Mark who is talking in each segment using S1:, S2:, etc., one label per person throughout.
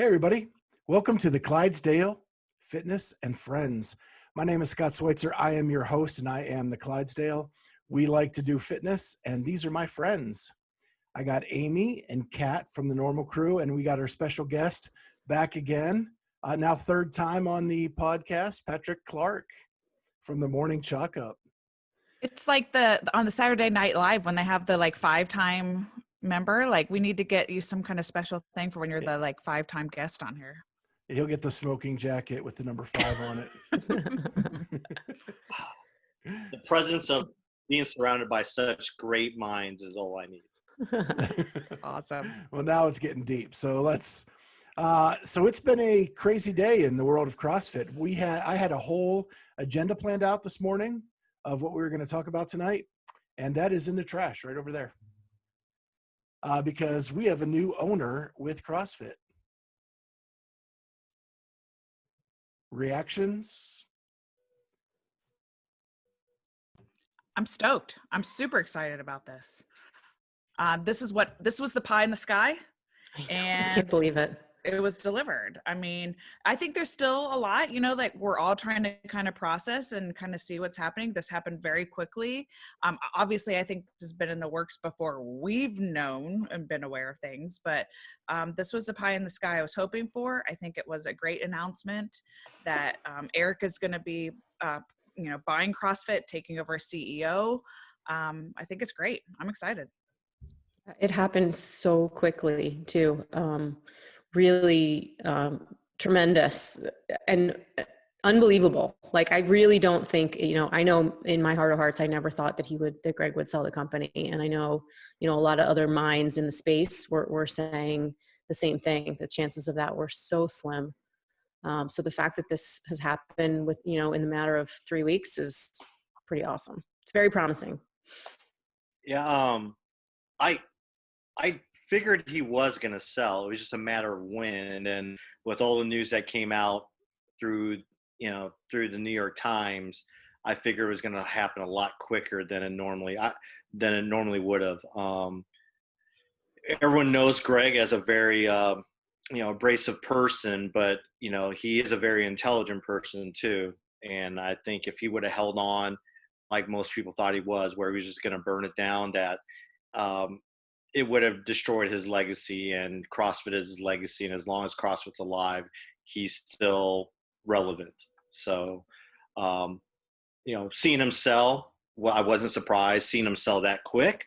S1: everybody. Welcome to the Clydesdale Fitness and Friends. My name is Scott Schweitzer. I am your host and I am the Clydesdale. We like to do fitness and these are my friends. I got Amy and Kat from the normal crew and we got our special guest back again. Now third time on the podcast, Patrick Clark from the Morning Chalk Up.
S2: It's like on the Saturday Night Live when they have the 5-time member, we need to get you some kind of special thing for when you're the 5-time guest on here.
S1: He'll get the smoking jacket with the number 5 on it.
S3: The presence of being surrounded by such great minds is all I need.
S2: Awesome.
S1: Well, now it's getting deep. So so it's been a crazy day in the world of CrossFit. I had a whole agenda planned out this morning of what we were going to talk about tonight. And that is in the trash right over there. Because we have a new owner with CrossFit. Reactions?
S2: I'm stoked. I'm super excited about this. This was the pie in the sky. And
S4: I can't believe it.
S2: It was delivered. I mean, I think there's still a lot, we're all trying to kind of process and kind of see what's happening. This happened very quickly. Obviously, I think this has been in the works before we've known and been aware of things, but this was the pie in the sky I was hoping for. I think it was a great announcement that Eric is going to be, buying CrossFit, taking over as CEO. I think it's great. I'm excited.
S4: It happened so quickly too. Really tremendous and unbelievable. I really don't think, I know in my heart of hearts, I never thought that Greg would sell the company. And I know, a lot of other minds in the space were saying the same thing. The chances of that were so slim. So the fact that this has happened with, in the matter of 3 weeks is pretty awesome. It's very promising.
S3: Yeah. I figured he was going to sell. It was just a matter of when. And with all the news that came out through the New York Times, I figured it was going to happen a lot quicker than it normally would have. Everyone knows Greg as a very, abrasive person, but, he is a very intelligent person too. And I think if he would have held on, like most people thought he was, where he was just going to burn it down, that, it would have destroyed his legacy, and CrossFit is his legacy. And as long as CrossFit's alive, he's still relevant. So, seeing him sell, well, I wasn't surprised. Seeing him sell that quick,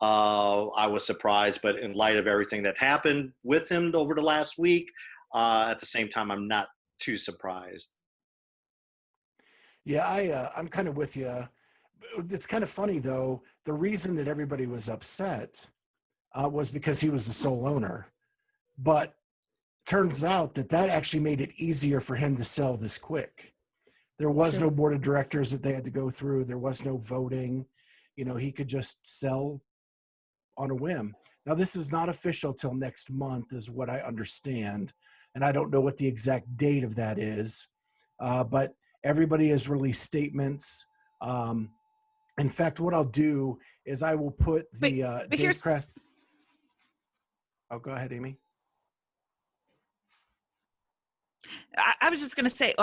S3: I was surprised. But in light of everything that happened with him over the last week, at the same time, I'm not too surprised.
S1: Yeah, I'm kind of with you. It's kind of funny, though. The reason that everybody was upset was because he was the sole owner. But turns out that actually made it easier for him to sell this quick. There was no board of directors that they had to go through. There was no voting. He could just sell on a whim. Now, this is not official till next month is what I understand. And I don't know what the exact date of that is. But everybody has released statements. In fact, what I'll do is I will put the Dave Craft. Oh, go ahead, Amy.
S2: I was just going to say,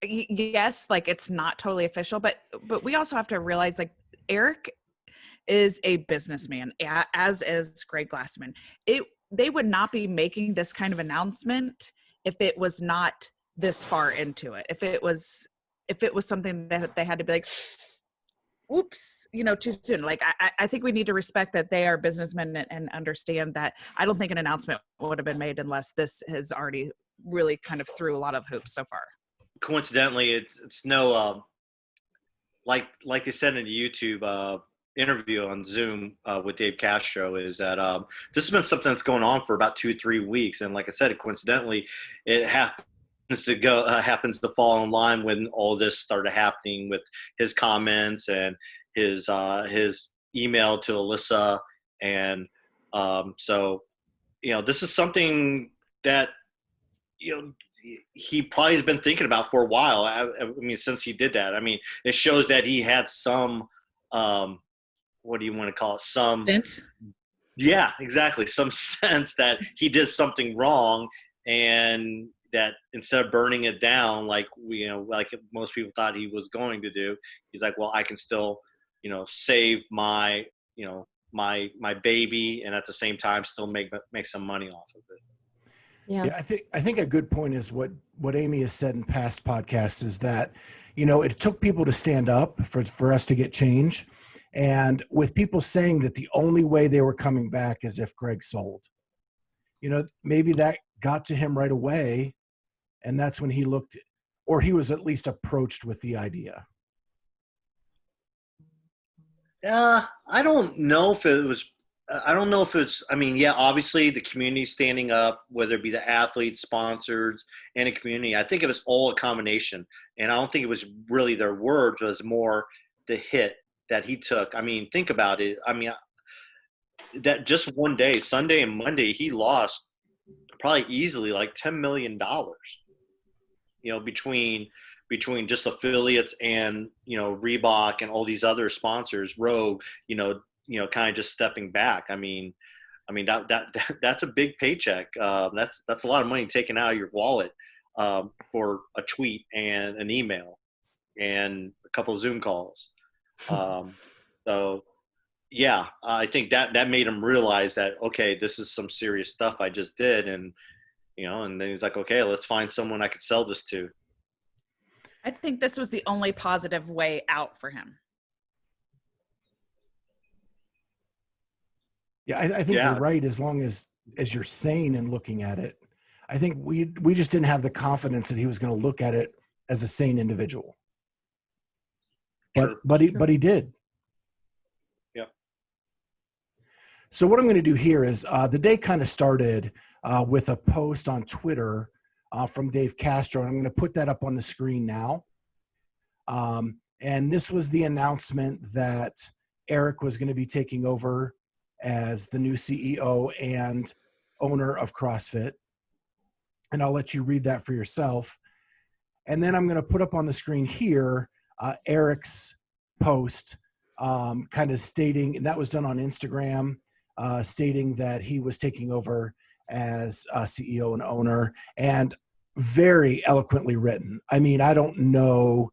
S2: yes, it's not totally official, but we also have to realize, Eric is a businessman, as is Greg Glassman. They would not be making this kind of announcement if it was not this far into it. If it was something that they had to be like, oops, too soon. I think we need to respect that they are businessmen and understand that. I don't think an announcement would have been made unless this has already really kind of through a lot of hoops so far.
S3: Coincidentally, it's no, like they said in the YouTube interview on Zoom with Dave Castro, is that this has been something that's going on for about 2-3 weeks. And like I said, coincidentally, it happens to fall in line when all this started happening with his comments and his email to Alyssa. And so, this is something that, he probably has been thinking about for a while. I mean, since he did that, it shows that he had some, what do you want to call it? Some
S2: sense.
S3: Yeah, exactly. Some sense that he did something wrong and that instead of burning it down like like most people thought he was going to do, he's like, well, I can still save my my baby, and at the same time still make some money off of it.
S4: Yeah.
S1: I think a good point is what Amy has said in past podcasts is that, it took people to stand up for us to get change. And with people saying that the only way they were coming back is if Greg sold, maybe that got to him right away. And that's when he looked, or he was at least approached with the idea.
S3: I don't know if it was, I mean, yeah, obviously the community standing up, whether it be the athletes, sponsors, and a community. I think it was all a combination. And I don't think it was really their words, it was more the hit that he took. I mean, think about it. I mean, that just one day, Sunday and Monday, he lost probably easily like $10 million, between just affiliates and, Reebok and all these other sponsors, Rogue, kind of just stepping back. I mean, that's a big paycheck. That's a lot of money taken out of your wallet for a tweet and an email and a couple of Zoom calls. So yeah, I think that made him realize that, okay, this is some serious stuff I just did. And, and then he's like, okay, let's find someone I could sell this to.
S2: I think this was the only positive way out for him.
S1: Yeah, I think you're right. As long as you're sane and looking at it, I think we just didn't have the confidence that he was going to look at it as a sane individual. But he did.
S3: Yeah.
S1: So what I'm going to do here is the day kind of started with a post on Twitter from Dave Castro, and I'm going to put that up on the screen now. And this was the announcement that Eric was going to be taking over as the new CEO and owner of CrossFit. And I'll let you read that for yourself. And then I'm going to put up on the screen here Eric's post kind of stating, and that was done on Instagram, stating that he was taking over as CEO and owner, and very eloquently written. I mean, I don't know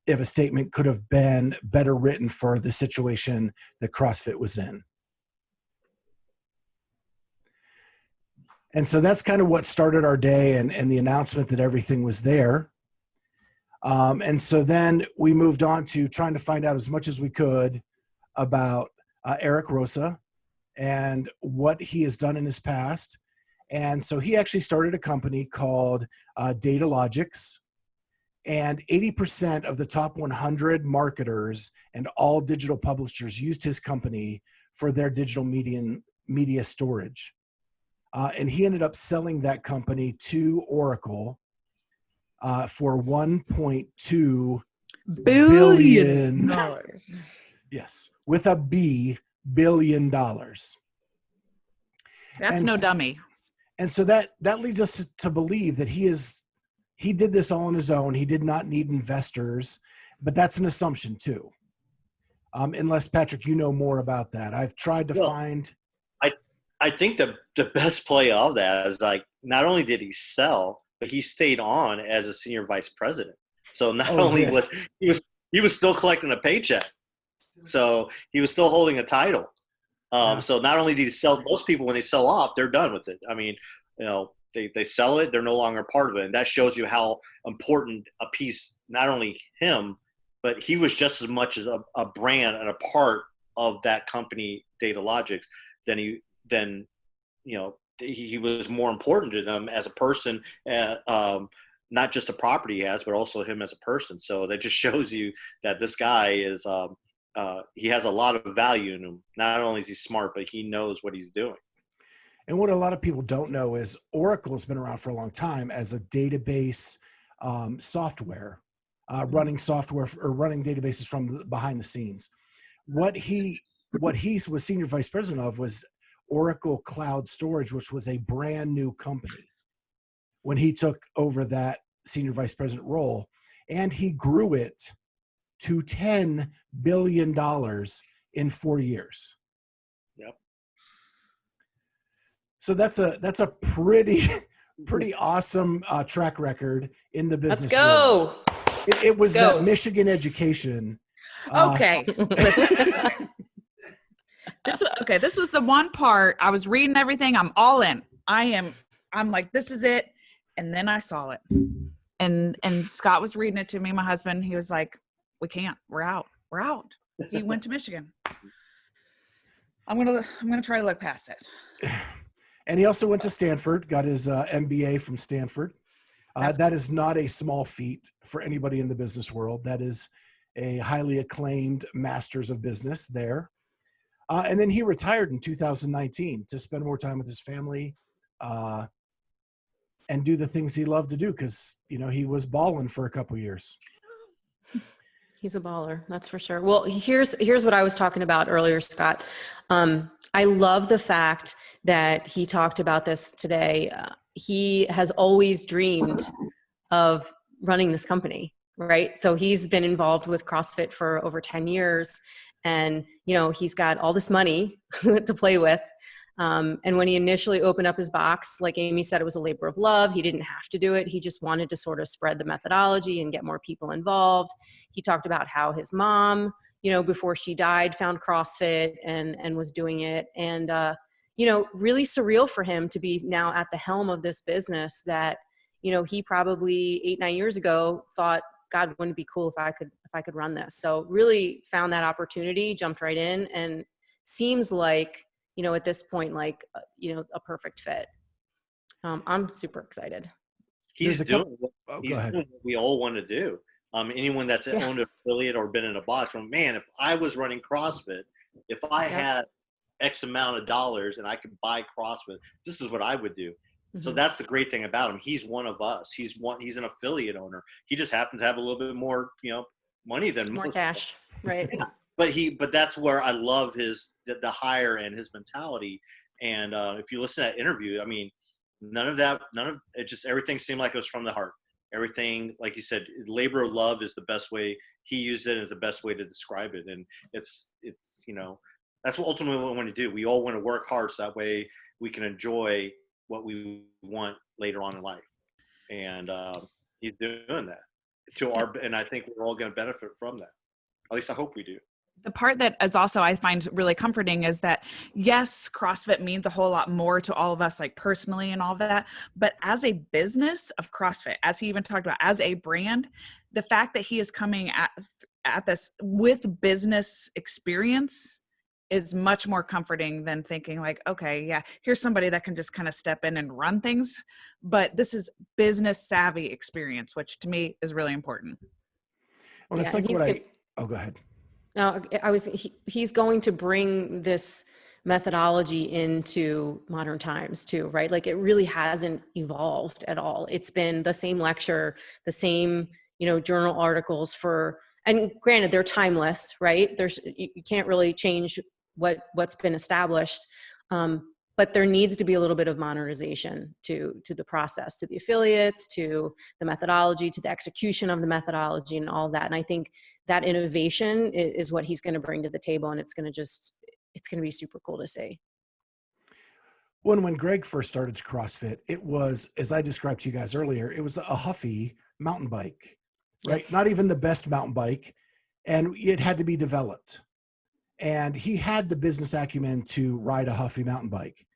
S1: if a statement could have been better written for the situation that CrossFit was in. And so that's kind of what started our day, and the announcement that everything was there. And so then we moved on to trying to find out as much as we could about Eric Roza and what he has done in his past. And so he actually started a company called Data Logics, and 80% of the top 100 marketers and all digital publishers used his company for their digital media storage. And he ended up selling that company to Oracle for $1.2 billion. Yes, with a B, $1 billion.
S2: That's no dummy.
S1: And so that leads us to believe that he did this all on his own. He did not need investors, but that's an assumption too. Unless, Patrick, you know more about that. I've tried to find.
S3: I think the best play of that is, like, not only did he sell, but he stayed on as a senior vice president. So not only was he was still collecting a paycheck, so he was still holding a title. So not only did he sell, most people when they sell off, they're done with it. I mean, they sell it, they're no longer part of it, and that shows you how important a piece, not only him, but he was just as much as a brand and a part of that company, Data Logics, than he was more important to them as a person, not just the property he has, but also him as a person. So that just shows you that this guy is he has a lot of value in him. Not only is he smart, but he knows what he's doing.
S1: And what a lot of people don't know is Oracle has been around for a long time as a database software, running software or running databases from behind the scenes. What he was senior vice president of was Oracle Cloud Storage, which was a brand new company when he took over that senior vice president role, and he grew it to $10 billion in 4 years.
S3: Yep.
S1: So that's a pretty pretty awesome track record in the business
S4: Let's go.
S1: world. It was that Michigan education.
S2: Okay. Listen. This was the one part I was reading everything. I'm all in. I'm like, this is it. And then I saw it. And Scott was reading it to me, my husband. He was like, we can't. We're out. He went to Michigan. I'm gonna try to look past it.
S1: And he also went to Stanford, got his MBA from Stanford. That is not a small feat for anybody in the business world. That is a highly acclaimed master's of business there. And then he retired in 2019 to spend more time with his family and do the things he loved to do because, he was balling for a couple years.
S4: He's a baller, that's for sure. Well, here's what I was talking about earlier, Scott. I love the fact that he talked about this today. He has always dreamed of running this company, right? So he's been involved with CrossFit for over 10 years and, he's got all this money to play with. And when he initially opened up his box, like Amy said, it was a labor of love. He didn't have to do it. He just wanted to sort of spread the methodology and get more people involved. He talked about how his mom, before she died, found CrossFit and was doing it. And, really surreal for him to be now at the helm of this business that, he probably 8-9 years ago thought, God, wouldn't it be cool if I could run this? So really found that opportunity, jumped right in, and seems like, at this point, like, a perfect fit. I'm super excited.
S3: He's doing what we all want to do. Anyone that's owned an affiliate or been in a box, well, man, if I was running CrossFit, if I had X amount of dollars and I could buy CrossFit, this is what I would do. Mm-hmm. So that's the great thing about him. He's one of us. He's an affiliate owner. He just happens to have a little bit more, money than
S4: more cash, right?
S3: Yeah. But that's where I love the hire and his mentality. And if you listen to that interview, I mean, none of it, just everything seemed like it was from the heart. Everything, like you said, labor of love is the best way. He used it as the best way to describe it. And it's that's what ultimately we want to do. We all want to work hard so that way we can enjoy what we want later on in life. And he's doing that and I think we're all going to benefit from that. At least I hope we do.
S2: The part that is also I find really comforting is that, yes, CrossFit means a whole lot more to all of us, like personally and all of that. But as a business of CrossFit, as he even talked about, as a brand, the fact that he is coming at this with business experience is much more comforting than thinking like, okay, yeah, here's somebody that can just kind of step in and run things. But this is business savvy experience, which to me is really important.
S1: Well, it's like go ahead.
S4: No, he's going to bring this methodology into modern times too, right? Like it really hasn't evolved at all. It's been the same lecture, the same, journal articles and granted they're timeless, right? You can't really change what's been established. But there needs to be a little bit of modernization to the process, to the affiliates, to the methodology, to the execution of the methodology and all that. And I think that innovation is what he's going to bring to the table. And it's going to be super cool to see.
S1: When Greg first started CrossFit, it was, as I described to you guys earlier, it was a Huffy mountain bike, right? Not even the best mountain bike. And it had to be developed. And he had the business acumen to ride a Huffy mountain bike.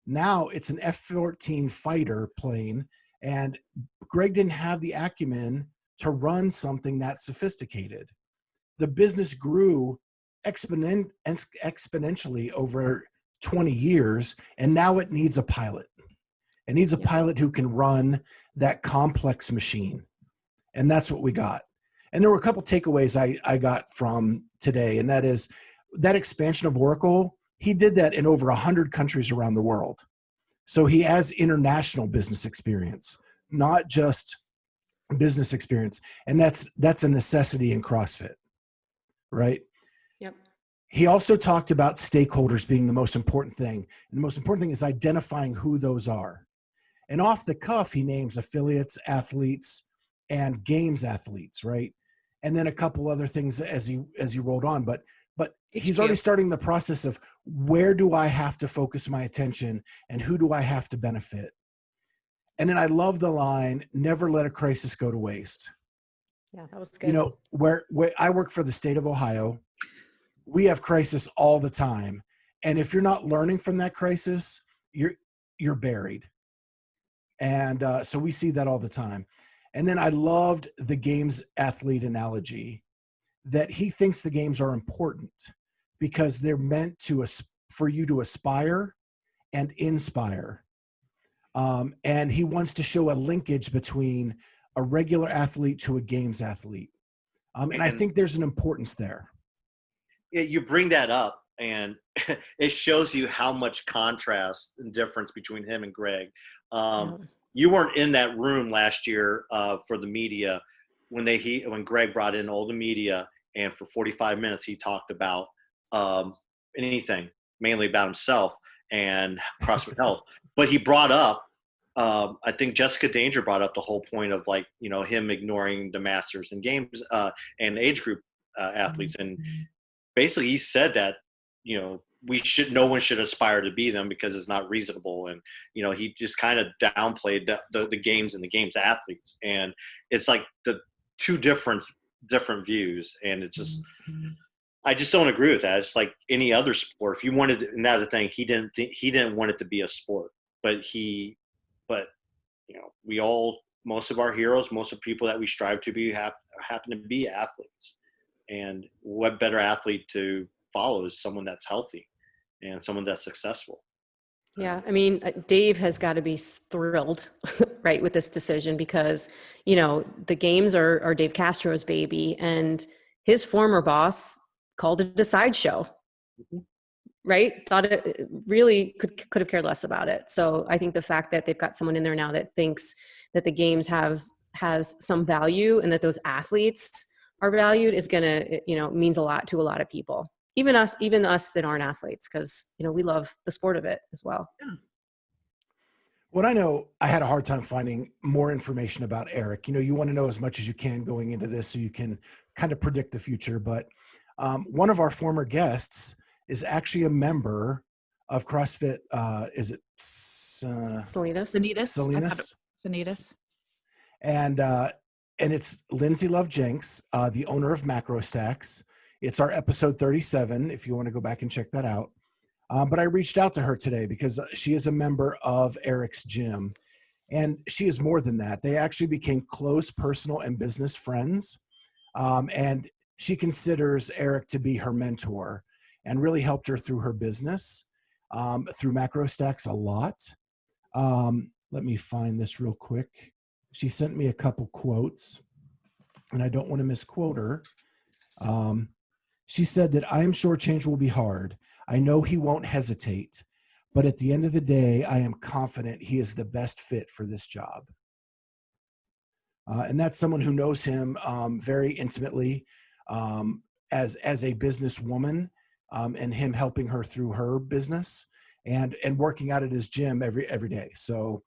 S1: Now it's an F-14 fighter plane, and Greg didn't have the acumen to run something that sophisticated. The business grew exponentially over 20 years, and now it needs a pilot. It needs a pilot who can run that complex machine. And that's what we got. And there were a couple takeaways I got from today, and that is, that expansion of Oracle, he did that in over 100 countries around the world. So he has international business experience, not just business experience. And that's a necessity in CrossFit, right?
S4: Yep.
S1: He also talked about stakeholders being the most important thing. And the most important thing is identifying who those are. And off the cuff, he names affiliates, athletes, and games athletes, right? And then a couple other things as he rolled on. But he's already starting the process of where do I have to focus my attention and who do I have to benefit? And then I love the line, never let a crisis go to waste.
S4: Yeah, that was good.
S1: You know, where I work for the state of Ohio, we have crisis all the time. And if you're not learning from that crisis, you're buried. And so we see that all the time. And then I loved the games athlete analogy, that he thinks the games are important because they're meant for you to aspire and inspire. And he wants to show a linkage between a regular athlete to a games athlete. And I think there's an importance there.
S3: Yeah, you bring that up, and it shows you how much contrast and difference between him and Greg. You weren't in that room last year for the media when Greg brought in all the media, and for 45 minutes he talked about anything, mainly about himself and CrossFit Health. But he brought up, I think Jessica Danger brought up the whole point of, like, you know, him ignoring the masters and games and age group athletes. And basically he said that, you know, no one should aspire to be them because it's not reasonable. And, you know, he just kind of downplayed the games and the games athletes. And it's like the two different views. And it's just, I just don't agree with that. It's like any other sport. If you wanted, and that's the thing, he didn't want it to be a sport, but you know, most of our heroes, most of the people that we strive to be happen to be athletes. And what better athlete to follow is someone that's healthy and someone that's successful.
S4: Yeah, I mean, Dave has got to be thrilled, right, with this decision, because, you know, the games are Dave Castro's baby, and his former boss called it a sideshow, right? Thought it really could have cared less about it. So I think the fact that they've got someone in there now that thinks that the games has some value and that those athletes are valued is gonna, you know, means a lot to a lot of people. Even us that aren't athletes, because, you know, we love the sport of it as well.
S2: Yeah.
S1: What I know, I had a hard time finding more information about Eric. You know, you want to know as much as you can going into this so you can kind of predict the future. But one of our former guests is actually a member of CrossFit. Is it
S4: Salinas?
S2: Sanitas.
S1: And it's Lindsay Love Jenks, the owner of Macro Stacks. It's our episode 37, if you want to go back and check that out. But I reached out to her today because she is a member of Eric's gym. And she is more than that. They actually became close personal and business friends. And she considers Eric to be her mentor and really helped her through her business, through Macro Stacks a lot. Let me find this real quick. She sent me a couple quotes, and I don't want to misquote her. She said that I am sure change will be hard. I know he won't hesitate, but at the end of the day, I am confident he is the best fit for this job. And that's someone who knows him very intimately as a businesswoman, and him helping her through her business and working out at his gym every day. So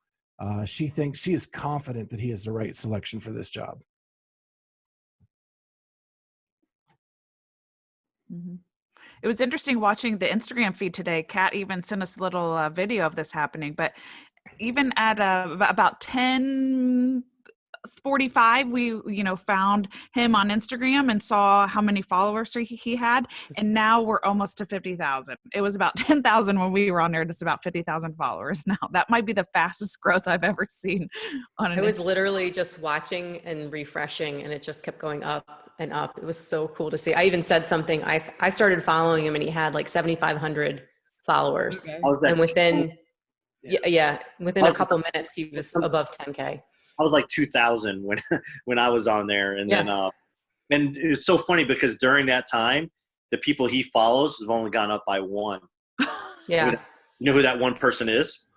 S1: she is confident that he is the right selection for this job.
S2: Mm-hmm. It was interesting watching the Instagram feed today. Kat even sent us a little video of this happening, but even at about 10:45, we, you know, found him on Instagram and saw how many followers he had, and now we're almost to 50,000. It was about 10,000 when we were on there. It's about 50,000 followers now. That might be the fastest growth I've ever seen on an
S4: I was
S2: Instagram.
S4: literally just watching and refreshing, and it just kept going up and up. It was so cool to see. I even said something. I started following him, and he had like 7,500 followers.
S2: Okay.
S4: And within within a couple minutes, he was above 10K.
S3: I was like 2,000 when I was on there, and then and it's so funny because during that time, the people he follows have only gone up by one.
S4: Yeah.
S3: You know who that one person is?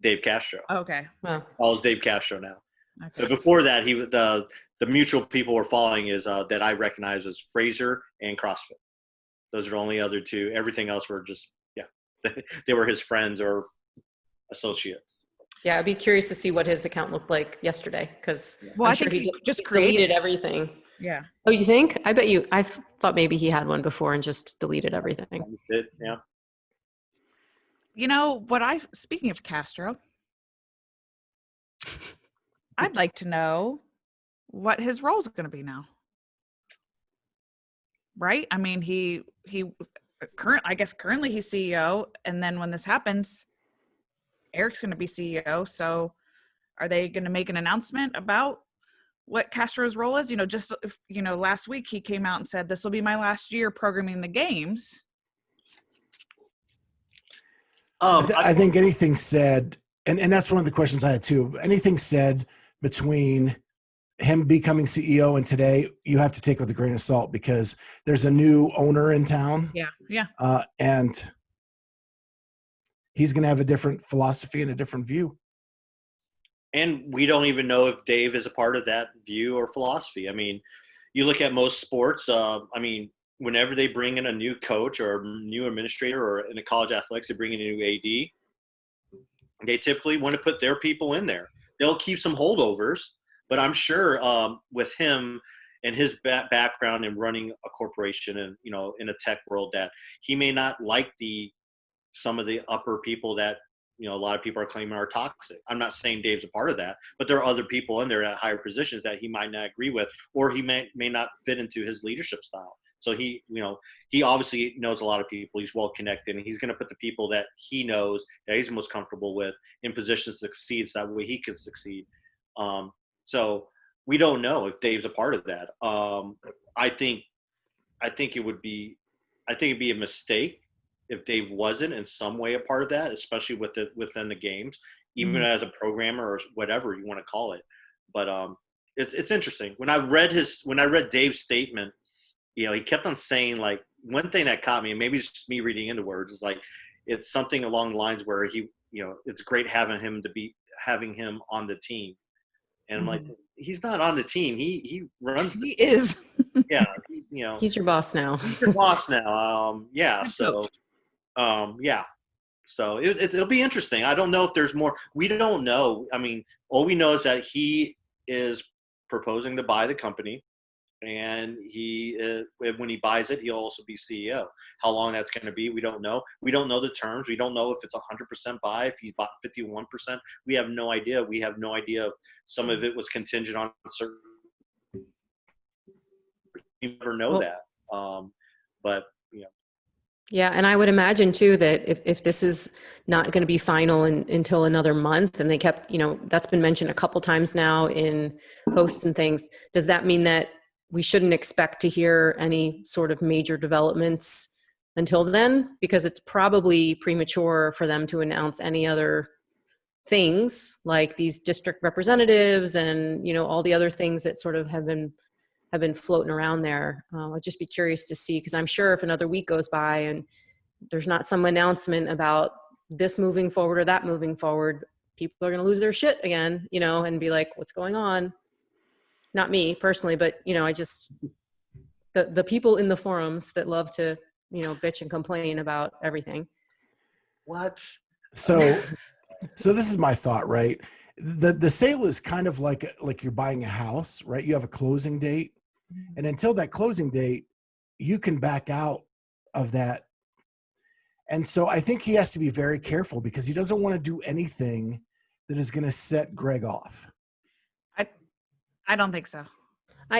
S3: Dave Castro.
S2: Okay.
S4: Wow.
S3: Follows Dave Castro now.
S2: Okay.
S3: But before that, the mutual people we're following is that I recognize as Fraser and CrossFit. Those are the only other two. Everything else were just they were his friends or associates.
S4: Yeah, I'd be curious to see what his account looked like yesterday, because
S2: I think he just
S4: deleted everything.
S2: Yeah.
S4: Oh, you think? I thought maybe he had one before and just deleted everything.
S3: Yeah.
S2: You know what? Speaking of Castro, I'd like to know what his role is going to be now. Right? I mean, currently he's CEO, and then when this happens, Eric's going to be CEO. So are they going to make an announcement about what Castro's role is? Last week he came out and said, this will be my last year programming the games.
S1: I think anything said, and that's one of the questions I had too. Anything said between him becoming CEO and today, you have to take with a grain of salt because there's a new owner in town.
S2: Yeah.
S1: And he's going to have a different philosophy and a different view.
S3: And we don't even know if Dave is a part of that view or philosophy. I mean, you look at most sports, whenever they bring in a new coach or a new administrator, or in a college athletics, they bring in a new AD, they typically want to put their people in there. They'll keep some holdovers, but I'm sure with him and his background in running a corporation and, in a tech world, that he may not like some of the upper people that, a lot of people are claiming are toxic. I'm not saying Dave's a part of that, but there are other people in there at higher positions that he might not agree with, or he may not fit into his leadership style. So he obviously knows a lot of people. He's well connected, and he's going to put the people that he knows, that he's most comfortable with, in positions to succeed, so that way he can succeed. So we don't know if Dave's a part of that. I think it'd be a mistake if Dave wasn't in some way a part of that, especially within the games, even as a programmer or whatever you want to call it. But it's interesting. When I read Dave's statement, he kept on saying, like, one thing that caught me, and maybe it's just me reading into words, is like, it's something along the lines where he, it's great having him on the team. And I'm like, he's not on the team. He runs.
S2: He is.
S3: Yeah.
S4: He's your boss now.
S3: He's your boss now. Yeah. So, yeah. So it'll be interesting. I don't know if there's more. We don't know. I mean, all we know is that he is proposing to buy the company, and when he buys it, he'll also be CEO. How long that's going to be, we don't know. We don't know the terms. We don't know if it's 100% buy, if he bought 51%. We have no idea. We have no idea if some of it was contingent on certain. You never know that. But
S4: Yeah, and I would imagine too that if this is not going to be final until another month, and they kept, that's been mentioned a couple times now in posts and things, does that mean that we shouldn't expect to hear any sort of major developments until then? Because it's probably premature for them to announce any other things like these district representatives and, all the other things that sort of have been floating around there. I'd just be curious to see, because I'm sure if another week goes by and there's not some announcement about this moving forward or that moving forward, people are going to lose their shit again, and be like, what's going on? Not me personally, but, I just, the people in the forums that love to, bitch and complain about everything.
S3: what?
S1: So this is my thought, right? The sale is kind of like you're buying a house, right? You have a closing date, and until that closing date, you can back out of that. And so I think he has to be very careful because he doesn't want to do anything that is going to set Greg off.
S2: I don't think so.
S4: I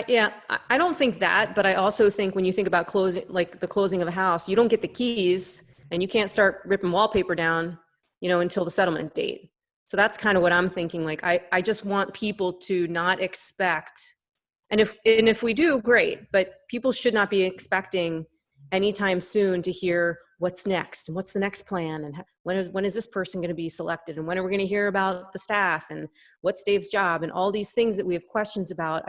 S4: don't think that, but I also think when you think about closing, like the closing of a house, you don't get the keys and you can't start ripping wallpaper down, until the settlement date. So that's kind of what I'm thinking. Like, I just want people to not expect, and if we do, great, but people should not be expecting anytime soon to hear what's next and what's the next plan and when is this person going to be selected and when are we going to hear about the staff and what's Dave's job and all these things that we have questions about.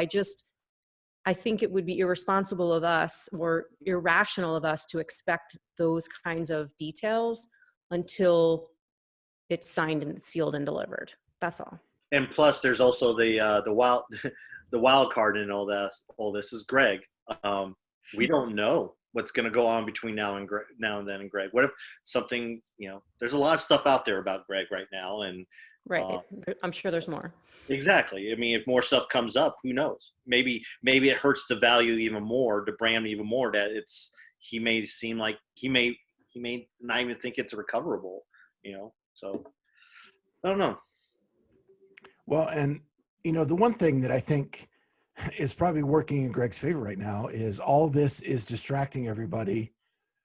S4: I think it would be irresponsible of us or irrational of us to expect those kinds of details until it's signed and sealed and delivered. That's all.
S3: And plus, there's also the wild card in all this is Greg. We don't know what's going to go on between now and then and Greg. What if something, there's a lot of stuff out there about Greg right now, and
S4: right. I'm sure there's more.
S3: Exactly. I mean, if more stuff comes up, who knows? Maybe it hurts the value even more, the brand even more. That he may seem like he may not even think it's recoverable. So I don't know.
S1: Well, and the one thing that I think is probably working in Greg's favor right now is all this is distracting everybody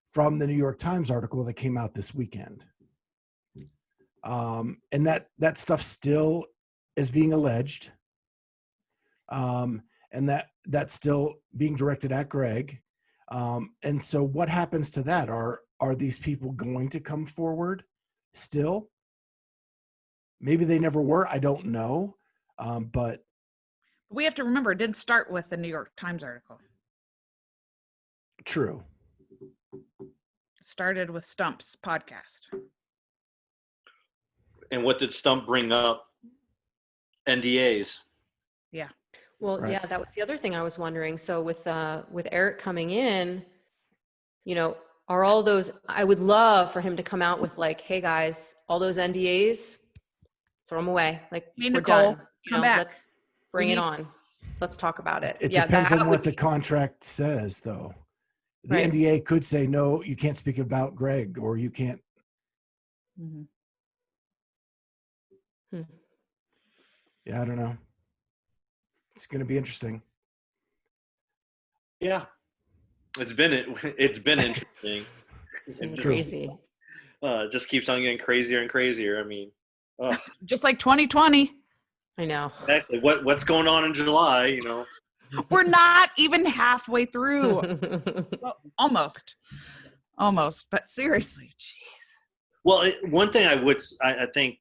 S1: from the New York Times article that came out this weekend. And that stuff still is being alleged. And that's still being directed at Greg. And so what happens to that? Are these people going to come forward still? Maybe they never were. I don't know. But
S2: we have to remember, it didn't start with the New York Times article.
S1: True.
S2: It started with Stump's podcast.
S3: And what did Stump bring up? NDAs.
S2: Yeah.
S4: Well,
S1: Right.
S4: yeah, that was the other thing I was wondering. So with Eric coming in, are all those, I would love for him to come out with like, hey guys, all those NDAs, throw them away. Like,
S2: Hey,
S4: we're
S2: Nicole,
S4: done.
S2: come back.
S4: Let's bring it on. Let's talk about it.
S1: It
S4: Yeah,
S1: depends
S4: that
S1: on
S4: would
S1: what the
S4: be-
S1: contract says, though. The
S4: Right.
S1: NDA could say, no, you can't speak about Greg, or you can't.
S2: Mhm.
S1: Yeah, I don't know. It's going to be interesting.
S3: Yeah. It's been interesting.
S4: It's been
S1: True.
S4: crazy.
S3: It just keeps on getting crazier and crazier. I mean,
S2: Just like 2020.
S4: I know.
S3: exactly. What's going on in July,
S2: We're not even halfway through. Well, almost, but seriously, jeez.
S3: Well, one thing I think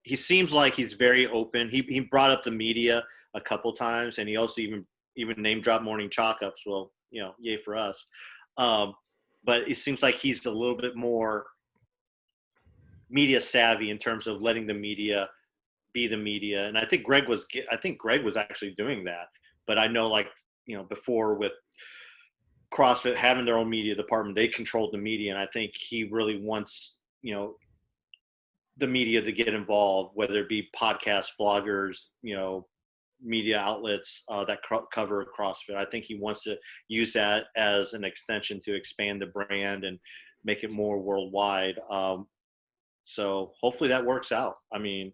S3: he seems like he's very open. He brought up the media a couple times, and he also even name dropped Morning Chalk Ups. Well, yay for us. But it seems like he's a little bit more media savvy in terms of letting the media be the media. And I think Greg was actually doing that. But I know, before with CrossFit having their own media department, they controlled the media, and I think he really wants the media to get involved, whether it be podcasts, vloggers, media outlets that cover CrossFit. I think he wants to use that as an extension to expand the brand and make it more worldwide. So hopefully that works out. I mean,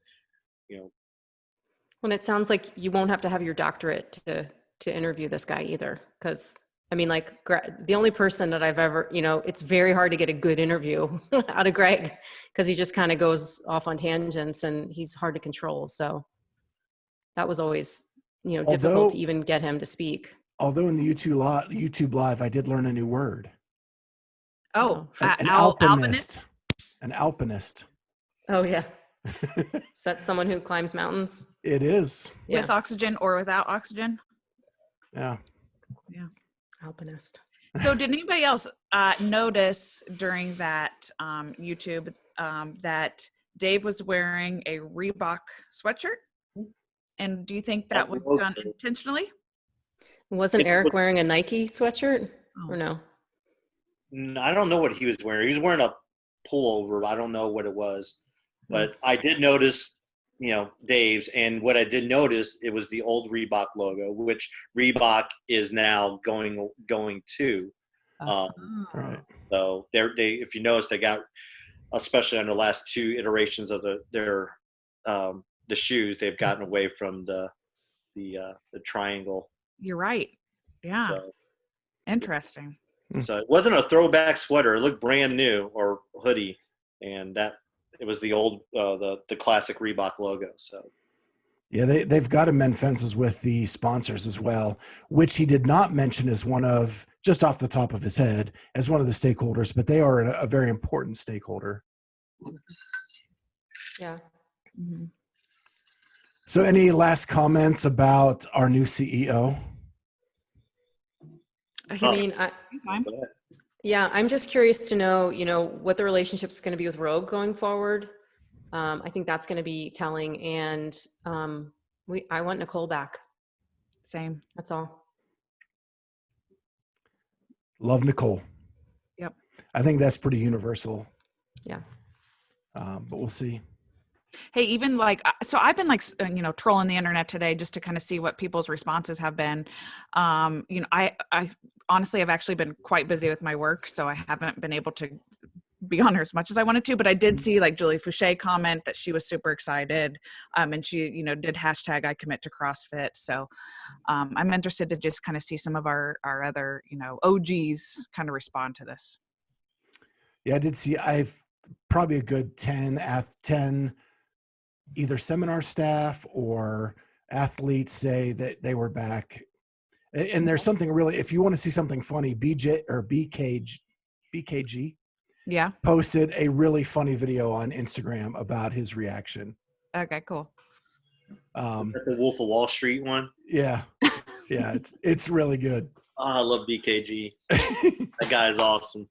S4: When it sounds like you won't have to have your doctorate to interview this guy either, because I mean, the only person that I've ever, it's very hard to get a good interview out of Greg because he just kind of goes off on tangents and he's hard to control. So that was always, difficult to even get him to speak.
S1: Although in the YouTube live, I did learn a new word.
S2: Oh,
S1: An
S2: alpinist.
S1: alpinist. An alpinist.
S4: Oh yeah. Is that someone who climbs mountains?
S1: It is.
S4: Yeah.
S2: With oxygen or without oxygen?
S1: Yeah.
S2: Yeah.
S4: Alpinist.
S2: So did anybody else notice during that YouTube that Dave was wearing a Reebok sweatshirt? And do you think that was done intentionally?
S4: Wasn't Eric wearing a Nike sweatshirt or no?
S3: I don't know what he was wearing. He was wearing a pullover. I don't know what it was, but I did notice, Dave's, and what I did notice, it was the old Reebok logo, which Reebok is now going to.
S1: Right.
S3: So they, if you notice, they got, especially on the last two iterations of the shoes, they've gotten away from the triangle.
S2: You're right. Yeah.
S3: So,
S2: Interesting.
S3: so it wasn't a throwback sweater. It looked brand new, or hoodie, and it was the old the classic Reebok logo. So
S1: Yeah, they've got to mend fences with the sponsors as well, which he did not mention as one of, just off the top of his head, as one of the stakeholders, but they are a very important stakeholder.
S4: Yeah.
S2: Mm-hmm.
S1: So any last comments about our new CEO?
S4: I mean, I'm just curious to know, what the relationship is going to be with Rogue going forward. I think that's going to be telling, and I want Nicole back.
S2: Same.
S4: That's all.
S1: Love Nicole.
S2: Yep.
S1: I think that's pretty universal.
S4: Yeah.
S1: But we'll see.
S2: Hey, even so I've been trolling the internet today just to kind of see what people's responses have been. I honestly have actually been quite busy with my work, so I haven't been able to be on her as much as I wanted to, but I did see like Julie Fouché comment that she was super excited. And she, did hashtag I commit to CrossFit. So I'm interested to just kind of see some of our other, OGs kind of respond to this.
S1: Yeah, I did see, I've probably a good 10 either seminar staff or athletes say that they were back. And there's something really, if you want to see something funny, BKG
S2: Yeah.
S1: posted a really funny video on Instagram about his reaction.
S2: Okay, cool.
S3: The Wolf of Wall Street one.
S1: Yeah. Yeah. It's really good.
S3: Oh, I love BKG. That guy is awesome.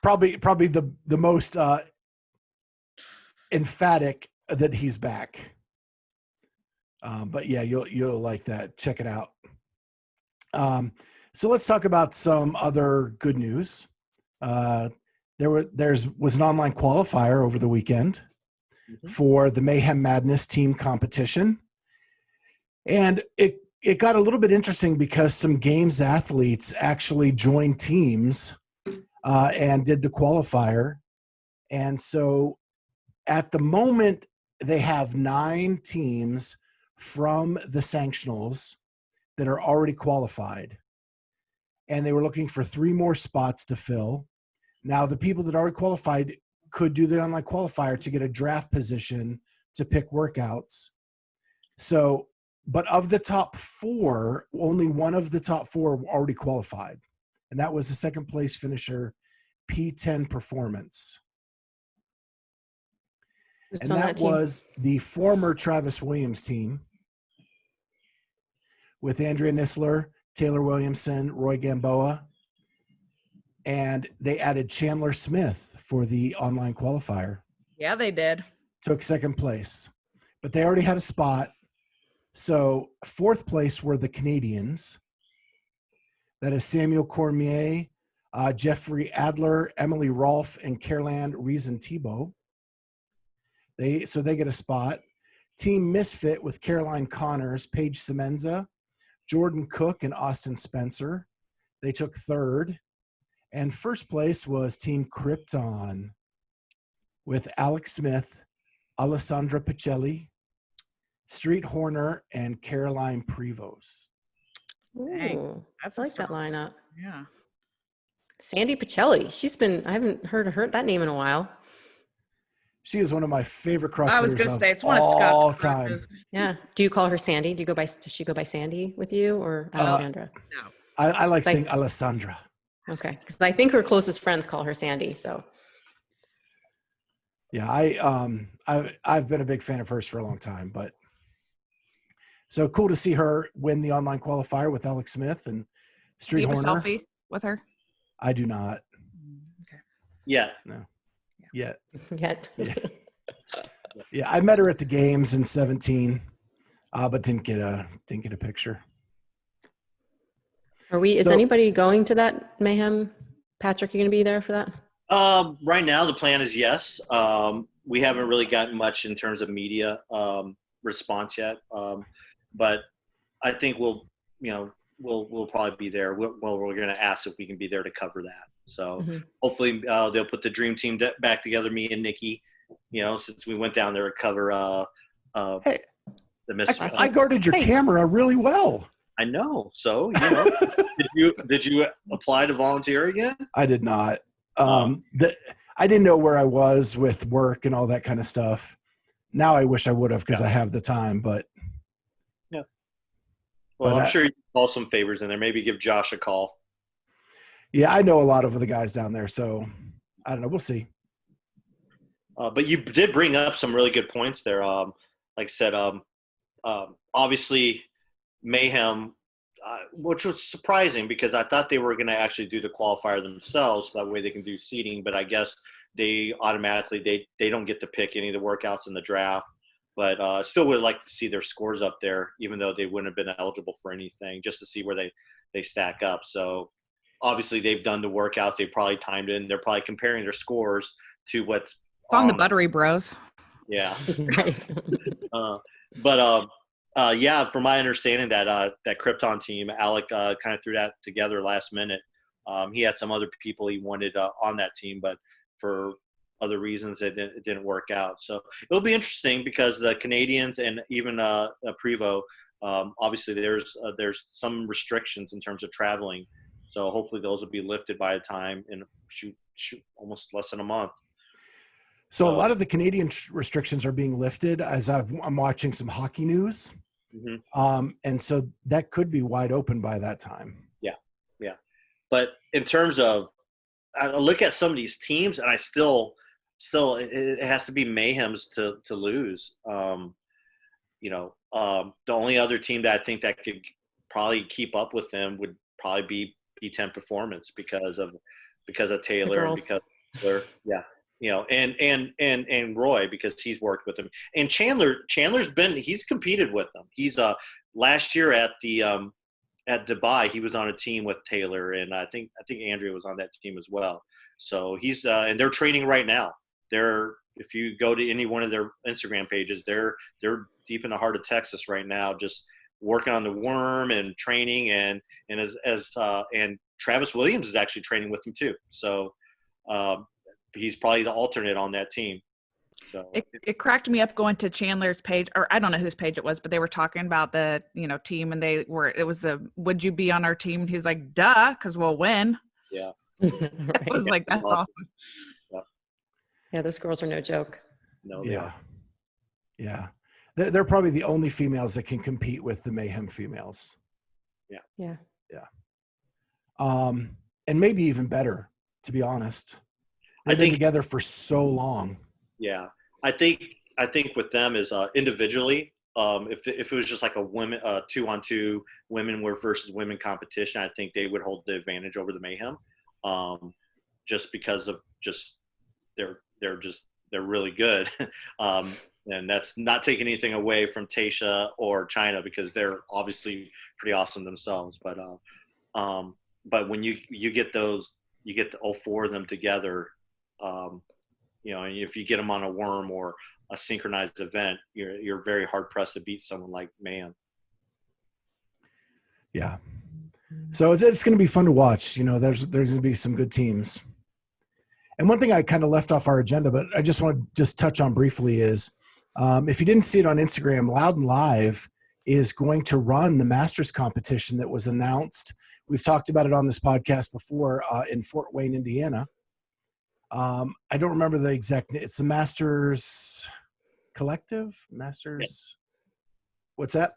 S1: Probably the most emphatic that he's back. But yeah, you'll like that. Check it out. So let's talk about some other good news. There was an online qualifier over the weekend for the Mayhem Madness team competition. And it got a little bit interesting because some games athletes actually joined teams and did the qualifier. And so at the moment, they have 9 teams from the sanctionals that are already qualified. And they were looking for 3 more spots to fill. Now, the people that already qualified could do the online qualifier to get a draft position to pick workouts. So, but of the top 4, only one of the top 4 already qualified. And that was the second place finisher, P10 Performance. And that was the former Travis Williams team with Andrea Nisler, Taylor Williamson, Roy Gamboa, and they added Chandler Smith for the online qualifier.
S2: Yeah, they did.
S1: Took second place, but they already had a spot. So fourth place were the Canadians. That is Samuel Cormier, Jeffrey Adler, Emily Rolfe, and Caroline Reason-Thibault. They get a spot. Team Misfit with Caroline Connors, Paige Semenza, Jordan Cook, and Austin Spencer. They took third. And first place was Team Krypton with Alex Smith, Alessandra Pacelli, Street Horner, and Caroline Prevost.
S4: Ooh, I like that lineup.
S2: Yeah.
S4: Sandy Pacelli. I haven't heard that name in a while.
S1: She is one of my favorite CrossFitters
S2: I was going to say, it's one
S1: of
S2: of Scott's
S1: all
S2: crushes.
S1: time.
S4: Yeah. Do you call her Sandy? Does she go by Sandy with you or Alessandra?
S2: No.
S1: I like saying Alessandra.
S4: Okay. Because I think her closest friends call her Sandy. So.
S1: Yeah, I've been a big fan of hers for a long time, but so cool to see her win the online qualifier with Alex Smith and Street Horner.
S2: Do you have a selfie with her?
S1: I do not.
S2: Okay.
S3: Yeah.
S1: No. Yet.
S4: Yeah.
S1: Yeah, I met her at the games in 17, but didn't get a picture.
S4: Is anybody going to that Mayhem? Patrick, you going to be there for that?
S3: Right now, the plan is yes. We haven't really gotten much in terms of media response yet, but I think we'll probably be there. We're going to ask if we can be there to cover that. So hopefully they'll put the dream team back together, me and Nikki. Since we went down there to cover
S1: Hey,
S3: the Misfits.
S1: I guarded your camera really well.
S3: I know. So did you apply to volunteer again?
S1: I did not. I didn't know where I was with work and all that kind of stuff. Now I wish I would have because I have the time, but
S3: yeah. Well, I'm sure you can call some favors in there. Maybe give Josh a call.
S1: Yeah, I know a lot of the guys down there, so I don't know. We'll see.
S3: But you did bring up some really good points there. Like I said, obviously Mayhem, which was surprising because I thought they were going to actually do the qualifier themselves. So that way they can do seating, but I guess they automatically, they don't get to pick any of the workouts in the draft. But still would like to see their scores up there, even though they wouldn't have been eligible for anything, just to see where they stack up. So obviously they've done the workouts. They probably timed in. They're probably comparing their scores to what's
S2: on the Buttery Bros.
S3: Yeah.
S4: Right.
S3: Yeah, from my understanding that Krypton team, Alec kind of threw that together last minute. He had some other people he wanted on that team, but for other reasons it didn't work out. So it'll be interesting because the Canadians and even Prevo, obviously there's some restrictions in terms of traveling. So hopefully those will be lifted by the time in almost less than a month.
S1: So a lot of the Canadian restrictions are being lifted as I'm watching some hockey news.
S3: Mm-hmm.
S1: And so that could be wide open by that time.
S3: Yeah. But in terms of, I look at some of these teams and I still it has to be Mayhem's to lose. The only other team that I think that could probably keep up with them would probably be P10 Performance because of Taylor and because of Taylor. Yeah. And Roy, because he's worked with him, and he's competed with them. He's last year at Dubai, he was on a team with Taylor, and I think Andrea was on that team as well. So he's and they're training right now. If you go to any one of their Instagram pages, they're deep in the heart of Texas right now, just working on the worm and training, and Travis Williams is actually training with them too. So he's probably the alternate on that team. So
S2: it cracked me up going to Chandler's page, or I don't know whose page it was, but they were talking about the team, and it was the would you be on our team? And he was like, duh, because we'll win.
S3: Yeah.
S2: Right. I was like, that's awesome.
S4: Yeah, those girls are no joke.
S3: No, they are.
S1: Yeah. They're probably the only females that can compete with the Mayhem females.
S4: Yeah.
S1: And maybe even better, to be honest. They've been together for so long.
S3: Yeah, I think with them is individually. If it was just like a 2-on-2 women versus women competition, I think they would hold the advantage over the Mayhem, just because of they're really good, and that's not taking anything away from Tasha or China because they're obviously pretty awesome themselves. But when you get all four of them together. And if you get them on a worm or a synchronized event, you're very hard pressed to beat someone like Mayhem.
S1: Yeah. So it's going to be fun to watch. There's going to be some good teams. And one thing I kind of left off our agenda, but I just want to just touch on briefly is, if you didn't see it on Instagram, Loud and Live is going to run the Masters competition that was announced. We've talked about it on this podcast before, in Fort Wayne, Indiana. I don't remember the exact. It's the Masters Collective. Masters. Yeah. What's that?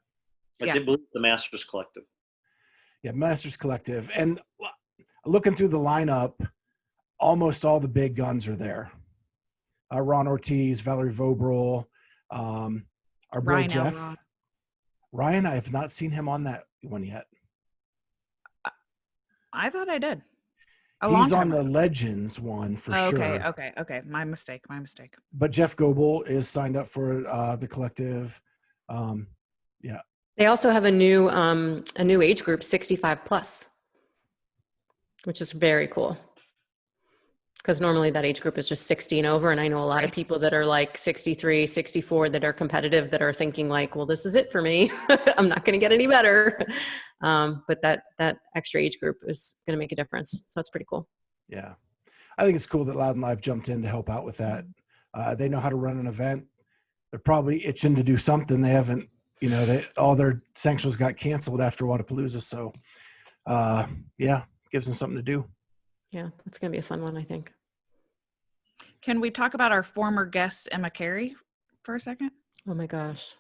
S3: I did believe the Masters Collective.
S1: Yeah, Masters Collective. And looking through the lineup, almost all the big guns are there. Ron Ortiz, Valerie Vobril, our boy
S2: Ryan
S1: Jeff.
S2: Elrod.
S1: Ryan, I have not seen him on that one yet.
S2: I thought I did.
S1: He's on the Legends one for sure.
S2: Okay. My mistake.
S1: But Jeff Goebel is signed up for the collective. Yeah.
S4: They also have a new age group, 65 plus, which is very cool. Because normally that age group is just 60 and over. And I know a lot of people that are like 63, 64 that are competitive that are thinking like, well, this is it for me. I'm not going to get any better. But that extra age group is going to make a difference. So that's pretty cool.
S1: Yeah. I think it's cool that Loud and Live jumped in to help out with that. They know how to run an event. They're probably itching to do something. They haven't, all their sanctions got canceled after Wadapalooza. So gives them something to do.
S4: Yeah, it's going to be a fun one, I think.
S2: Can we talk about our former guest, Emma Cary, for a second?
S4: Oh my gosh.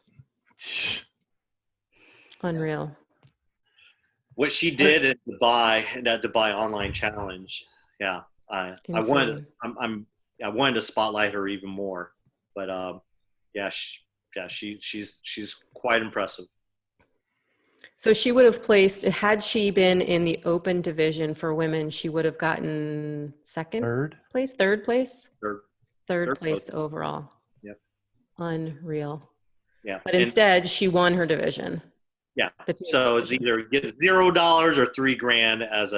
S4: Unreal.
S3: What she did at that Dubai online challenge. Yeah. I wanted to spotlight her even more, but she's quite impressive.
S4: So she would have placed, had she been in the open division for women, she would have gotten third place overall.
S3: Yep.
S4: Unreal.
S3: Yeah.
S4: But instead she won her division.
S3: Yeah. So it's either get $0 or $3,000 as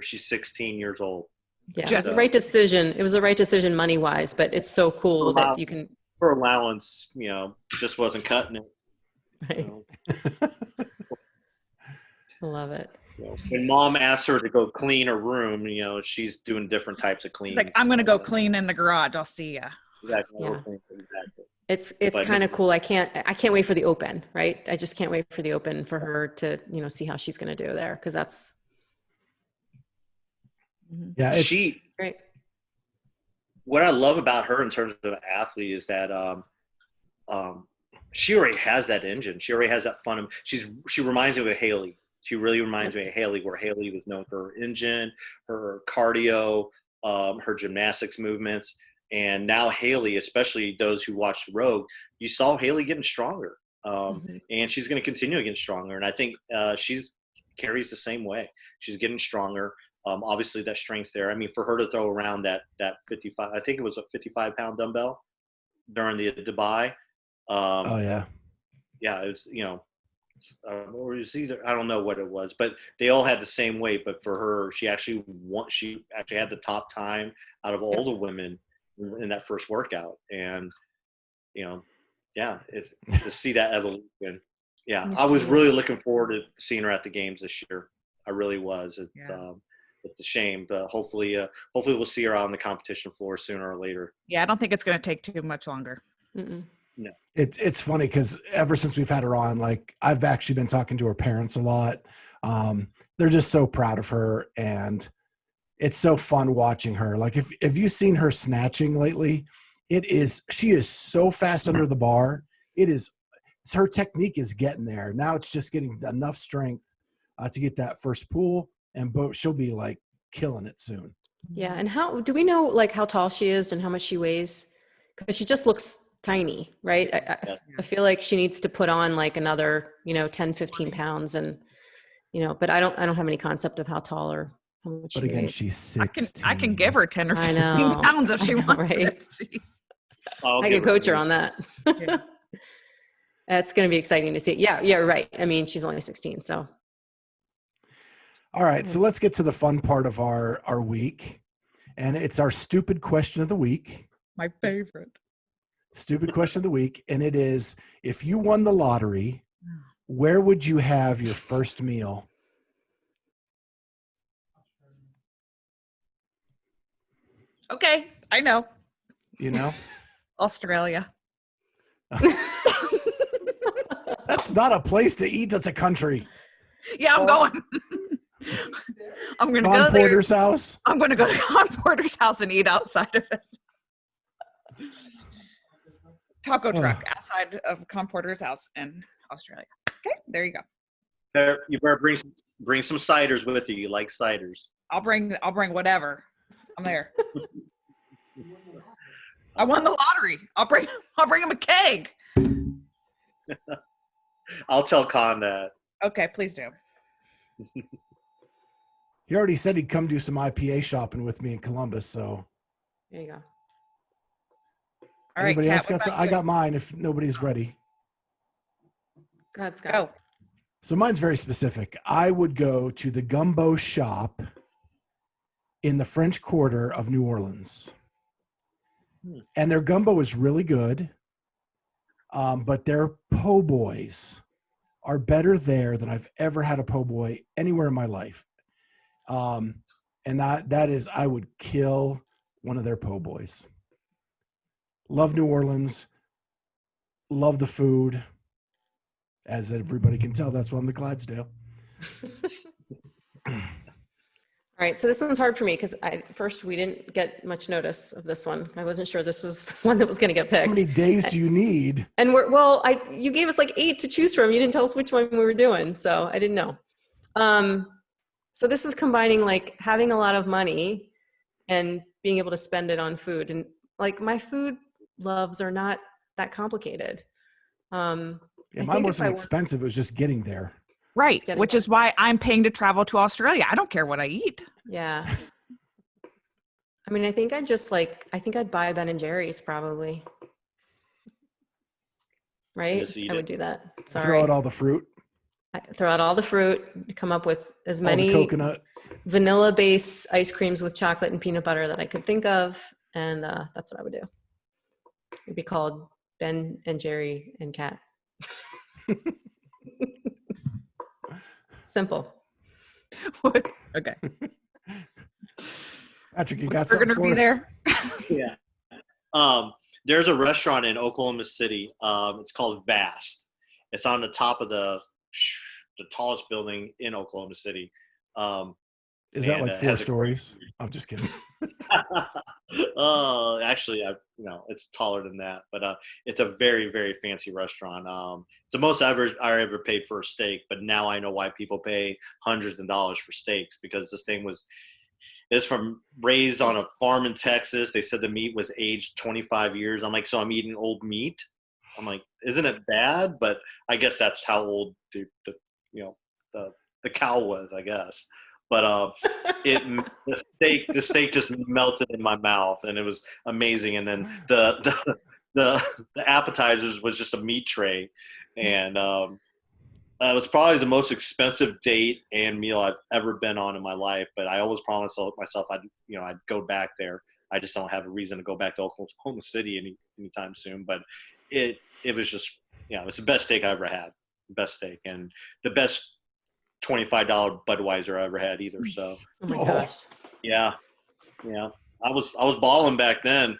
S3: she's 16 years old.
S4: Yeah. It was the right decision. It was the right decision money wise, but it's so cool that you can.
S3: Her allowance, just wasn't cutting it.
S4: Right. I love it.
S3: When mom asks her to go clean her room, she's doing different types of cleaning.
S2: It's like, I'm going to go clean in the garage. I'll see ya.
S3: Exactly.
S4: Yeah.
S3: Exactly.
S4: It's kind of cool. I can't wait for the open, right? I just can't wait for the open for her to, see how she's going to do there. Cause that's.
S1: Yeah. It's
S4: Great.
S3: What I love about her in terms of an athlete is that, she already has that engine. She already has that fun. She reminds me of Haley. She really reminds me of Haley, where Haley was known for her engine, her cardio, her gymnastics movements. And now Haley, especially those who watched Rogue, you saw Haley getting stronger. And she's going to continue to get stronger. And I think Cary's the same way. She's getting stronger. Obviously, that strength's there. I mean, for her to throw around that 55, I think it was a 55-pound dumbbell during the Dubai.
S1: oh yeah.
S3: Yeah, it's or it was either, I don't know what it was, but they all had the same weight. But for her, she actually had the top time out of all the women in that first workout. And to see that evolution. Yeah, I was really looking forward to seeing her at the games this year. I really was. It's a shame, but hopefully we'll see her out on the competition floor sooner or later.
S2: Yeah, I don't think it's going to take too much longer.
S4: Mm-mm.
S3: No.
S1: It's funny because ever since we've had her on, like I've actually been talking to her parents a lot. They're just so proud of her, and it's so fun watching her. Like if you've seen her snatching lately, she is so fast under the bar. Her technique is getting there. Now it's just getting enough strength to get that first pull, and she'll be like killing it soon.
S4: Yeah. And how do we know like how tall she is and how much she weighs? Because she just looks tiny, right? I feel like she needs to put on like another, 10, 15 pounds and, but I don't have any concept of how tall or how much
S1: But
S4: she
S1: again,
S4: weighs.
S1: she's 16.
S2: I can give her 10 or
S4: I
S2: 15
S4: know.
S2: pounds if she
S4: I know,
S2: wants
S4: right?
S2: it. Jeez.
S4: I can coach her on that.
S2: Yeah.
S4: That's going to be exciting to see. Yeah, right. I mean, she's only 16, so.
S1: All right, so let's get to the fun part of our week. And it's our stupid question of the week.
S2: My favorite.
S1: Stupid question of the week. And it is, if you won the lottery, where would you have your first meal?
S2: Okay, I know.
S1: You know?
S2: Australia.
S1: That's not a place to eat. That's a country.
S2: Yeah, I'm going. I'm going to
S1: Con
S2: go there.
S1: Porter's house?
S2: I'm going to go to Con Porter's house and eat outside of it. Taco truck outside of Con Porter's house in Australia. Okay, there you go.
S3: You better bring some ciders with you. You like ciders.
S2: I'll bring whatever. I'm there. I won the lottery. I'll bring him a keg.
S3: I'll tell Con that.
S2: Okay, please do.
S1: He already said he'd come do some IPA shopping with me in Columbus, so.
S4: There you go.
S2: All right,
S1: Anybody
S2: Kat,
S1: else got some? I got mine if nobody's ready.
S4: Go ahead, Scott.
S2: Go.
S1: So mine's very specific. I would go to the gumbo shop in the French Quarter of New Orleans. And their gumbo is really good. But their po' boys are better there than I've ever had a po' boy anywhere in my life. And that is, I would kill one of their po' boys. Love New Orleans. Love the food. As everybody can tell, that's why I'm the Clydesdale.
S4: All right, so this one's hard for me because first we didn't get much notice of this one. I wasn't sure this was the one that was going to get picked.
S1: How many days do you need?
S4: And you gave us like 8 to choose from. You didn't tell us which one we were doing, so I didn't know. So this is combining like having a lot of money and being able to spend it on food. And like my food loves are not that complicated.
S1: Yeah, mine wasn't expensive. It was just getting there.
S2: Right, which is why I'm paying to travel to Australia. I don't care what I eat.
S4: Yeah. I mean, I think I'd buy Ben & Jerry's probably. Right? I would do that. Sorry.
S1: Throw out all the fruit.
S4: Throw out all the fruit, come up with as many
S1: coconut
S4: vanilla-based ice creams with chocolate and peanut butter that I could think of. And that's what I would do. It'd be called Ben and Jerry and Cat. Simple.
S2: What? Okay.
S1: Patrick, you got
S2: We're
S1: something
S2: gonna
S1: for
S2: be
S1: us?
S2: there.
S3: Yeah. There's a restaurant in Oklahoma City. It's called Vast. It's on the top of the tallest building in Oklahoma City.
S1: Is that
S3: And,
S1: like
S3: it
S1: 4
S3: has a great-
S1: stories? I'm just kidding.
S3: Actually, it's taller than that, but it's a very, very fancy restaurant. It's the most I ever paid for a steak, but now I know why people pay hundreds of dollars for steaks, because this thing is from raised on a farm in Texas. They said the meat was aged 25 years. I'm like, so I'm eating old meat? I'm like, isn't it bad? But I guess that's how old the cow was, I guess. But the steak just melted in my mouth, and it was amazing. And then the appetizers was just a meat tray, and it was probably the most expensive date and meal I've ever been on in my life. But I always promised myself I'd go back there. I just don't have a reason to go back to Oklahoma City anytime soon. But it was just it was the best steak I ever had, best steak, and the best $25 Budweiser I ever had either. So
S4: Oh my gosh.
S3: yeah, I was balling back then.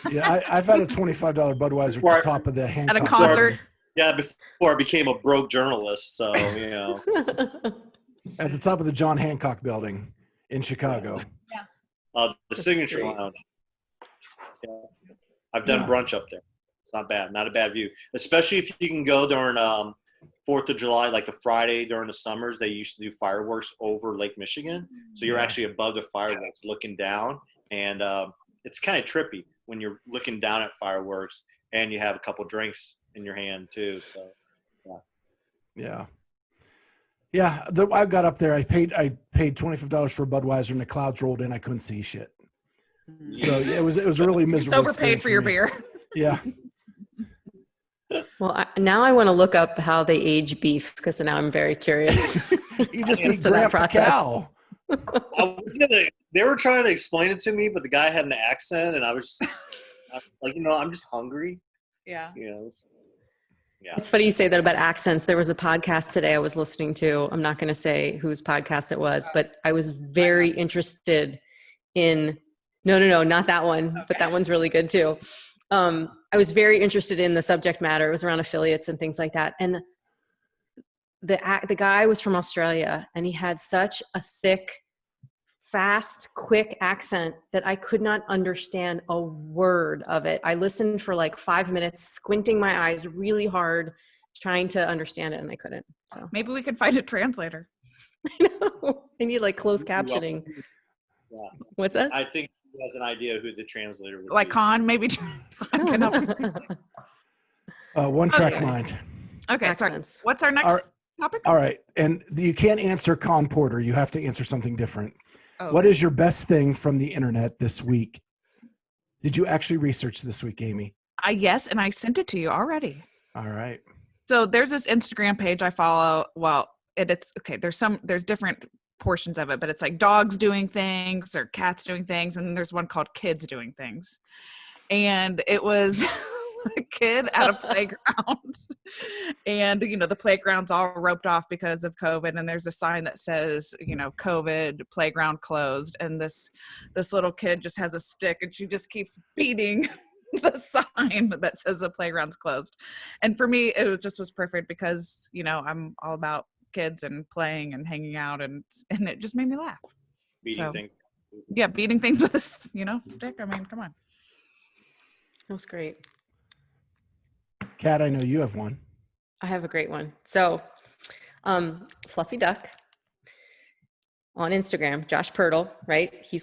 S1: Yeah, I've had a $25 Budweiser at the top of the
S2: At
S1: Hancock.
S2: a concert.
S3: Yeah, before I became a broke journalist. So
S1: At the top of the John Hancock building in Chicago.
S3: the
S4: That's
S3: Signature
S4: great.
S3: Lounge. Yeah. I've done brunch up there. It's not bad, not a bad view, especially if you can go during 4th of July, like the Friday during the summers. They used to do fireworks over Lake Michigan, so you're actually above the fireworks looking down, and it's kind of trippy when you're looking down at fireworks and you have a couple drinks in your hand too. So
S1: I got up there. I paid $25 for a Budweiser, and the clouds rolled in. I couldn't see shit. So it was a really miserable.
S2: It's overpaid for your beer.
S1: Yeah.
S4: Well, now I want to look up how they age beef, because now I'm very curious.
S1: You just
S4: Just
S1: eat
S4: to that
S1: Grandpa
S4: process.
S1: cow.
S3: they were trying to explain it to me, but the guy had an accent, and I was like, I'm just hungry.
S2: Yeah.
S3: Yeah.
S4: It's funny you say that about accents. There was a podcast today I was listening to. I'm not going to say whose podcast it was, but I was very interested in, no, not that one, but that one's really good too. I was very interested in the subject matter. It was around affiliates and things like that. And the guy was from Australia, and he had such a thick, fast, quick accent that I could not understand a word of it. I listened for like 5 minutes, squinting my eyes really hard, trying to understand it, and I couldn't. So
S2: Maybe we could find a translator.
S4: I know. I need like closed captioning.
S3: Yeah.
S4: What's that?
S3: I think he has an idea who the translator would
S2: Like
S3: be.
S2: Con, maybe Con can help us.
S1: One track
S2: Okay.
S1: mind.
S2: Okay, sorry.
S4: Accents.
S2: What's our next topic?
S1: All right. And you can't answer Con Porter. You have to answer something different.
S2: Oh,
S1: What is your best thing from the internet this week? Did you actually research this week, Amy?
S2: yes, and I sent it to you already.
S1: All right.
S2: So there's this Instagram page I follow. Well, it's okay. There's different portions of it, but it's like dogs doing things or cats doing things, and there's one called kids doing things. And it was a kid at a playground, and the playground's all roped off because of COVID, and there's a sign that says COVID playground closed, and this little kid just has a stick, and she just keeps beating the sign that says the playground's closed. And for me, it just was perfect because I'm all about kids and playing and hanging out, and it just made me laugh.
S3: Beating thing.
S2: Yeah, beating things with a stick. I mean, come on.
S4: That was great.
S1: Kat, I know you have one.
S4: I have a great one. So, Fluffy Duck on Instagram, Josh Pirtle, right? He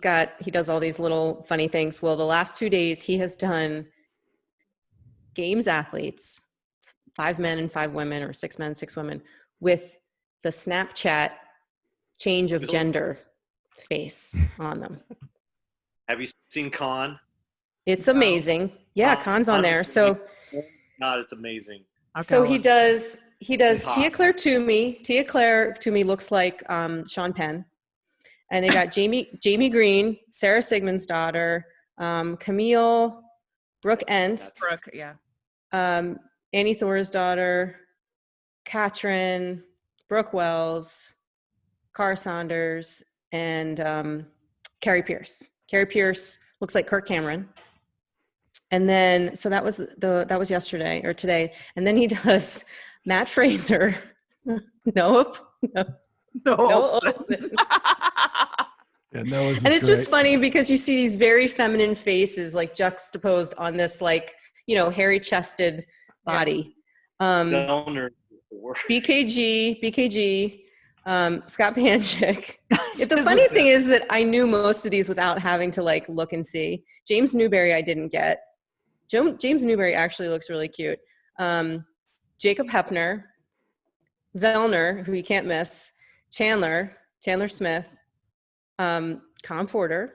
S4: does all these little funny things. Well, the last 2 days he has done games athletes, 5 men and 5 women, or 6 men, 6 women, with the Snapchat change of gender face on them.
S3: Have you seen Con?
S4: It's amazing. Yeah, Khan's on there. So
S3: God, it's amazing.
S2: Okay,
S4: So he does
S3: hot.
S4: Tia Claire Toomey. Tia Claire Toomey looks like Sean Penn. And they got Jamie Green, Sarah Sigmund's daughter, Camille, Brooke Entz,
S2: Brooke, yeah.
S4: Annie Thor's daughter, Katrin, Brooke Wells, Cara Saunders, and Cary Pierce. Cary Pierce looks like Kirk Cameron. And then, so that was yesterday or today. And then he does Matt Fraser, Noah Olsen.
S1: Yeah, Noah's
S4: And
S1: is
S4: it's just
S1: great.
S4: funny because you see these very feminine faces like juxtaposed on this like, hairy chested body.
S3: Donor.
S4: BKG, Scott Panchik. The funny thing is that I knew most of these without having to like look and see. James Newberry I didn't get. James Newberry actually looks really cute. Jacob Hepner, Vellner, who you can't miss, Chandler Smith, Tom Porter,